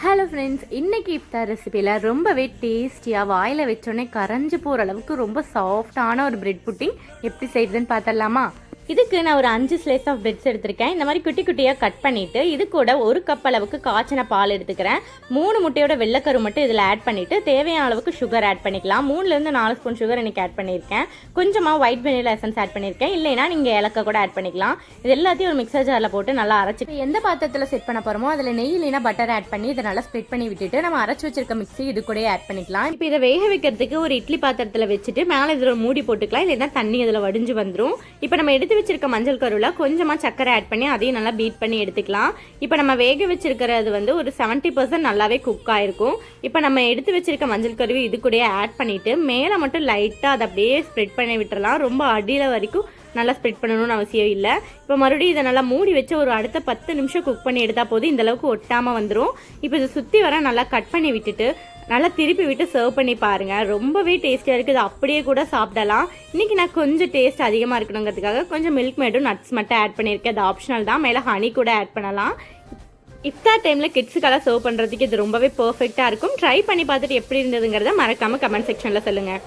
Hello friends, இன்றைக்கி இஃப்தார் ரெசிபியில் ரொம்பவே டேஸ்டியாக வாயில் வச்சோடனே கரைஞ்சி போகிற அளவுக்கு ரொம்ப சாஃப்டான ஒரு பிரெட் புட்டிங் எப்படி செய்யுதுன்னு பார்த்துடலாமா? இதுக்கு நான் ஒரு 5 ஸ்லைஸ் ஆஃப் பிரெட்ஸ் எடுத்திருக்கேன். இந்த மாதிரி குட்டி குட்டியாக கட் பண்ணிவிட்டு இது கூட 1 கப் அளவுக்கு காய்ச்சின பால் எடுத்துக்கிறேன். 3 முட்டையோட வெள்ளைக்கரு மட்டும் இதில் ஆட் பண்ணிவிட்டு தேவையான அளவுக்கு சுகர் ஆட் பண்ணிக்கலாம். 3லேருந்து 4 ஸ்பூன் சுகர் எனக்கு ஆட் பண்ணியிருக்கேன். கொஞ்சமாக ஒயிட் வெனிலா எசன்ஸ் ஆட் பண்ணியிருக்கேன். இல்லைனா நீங்கள் ஏலக்காய் கூட ஆட் பண்ணிக்கலாம். இது எல்லாத்தையும் ஒரு மிக்சர் ஜாரில் போட்டு நல்லா அரைச்சி எந்த பாத்திரத்தில் செட் பண்ண போகிறோமோ அதில் நெய் இல்லைனா பட்டர் ஆட் பண்ணி இதை நல்லா ஸ்ப்ரெட் பண்ணி விட்டுட்டு நம்ம அரைச்சி வச்சிருக்க மிக்ஸி இது கூட ஆட் பண்ணிக்கலாம். இப்போ இதை வேக வைக்கிறதுக்கு ஒரு இட்லி பாத்திரத்தில் வச்சுட்டு மேலே இதில் மூடி போட்டுக்கலாம். இல்லைன்னா தண்ணி இதில் வடிஞ்சு வந்துடும். இப்போ நம்ம எடுத்து வச்சிருக்க மஞ்சள் கருவில் கொஞ்சமாக சக்கரை ஆட் பண்ணி அதையும் நல்லா பீட் பண்ணி எடுத்துக்கலாம். இப்போ நம்ம வேக வச்சிருக்கிறது வந்து ஒரு 70% நல்லாவே குக் ஆயிருக்கும். இப்போ நம்ம எடுத்து வச்சிருக்க மஞ்சள் கருவி இது கூட ஆட் பண்ணிட்டு மேலே மட்டும் லைட்டாக அதை அப்படியே ஸ்ப்ரெட் பண்ணி விட்டுறலாம். ரொம்ப அடியில் வரைக்கும் நல்லா ஸ்ப்ரெட் பண்ணணும்னு அவசியம் இல்லை. இப்போ மறுபடியும் இதை நல்லா மூடி வச்சு ஒரு அடுத்த 10 நிமிஷம் குக் பண்ணி எடுத்தால் போதும். இந்தளவுக்கு ஒட்டாமல் வந்துடும். இப்போ இதை சுற்றி வர நல்லா கட் பண்ணி விட்டுட்டு நல்லா திருப்பி விட்டு சர்வ் பண்ணி பாருங்கள். ரொம்பவே டேஸ்டியாக இருக்குது. அப்படியே கூட சாப்பிடலாம். இன்றைக்கி நான் கொஞ்சம் டேஸ்ட் அதிகமாக இருக்கணுங்கிறதுக்காக கொஞ்சம் மில்க் மேடும் நட்ஸ் மட்டும் ஆட் பண்ணியிருக்கேன். அது ஆப்ஷனல் தான். மேலே ஹனி கூட ஆட் பண்ணலாம். இஃப்தார் டைமில் கிட்ஸுக்கெல்லாம் சர்வ் பண்ணுறதுக்கு இது ரொம்பவே பர்ஃபெக்டாக இருக்கும். ட்ரை பண்ணி பார்த்துட்டு எப்படி இருந்ததுங்கிறத மறக்காமல் கமெண்ட் செக்ஷனில் சொல்லுங்கள்.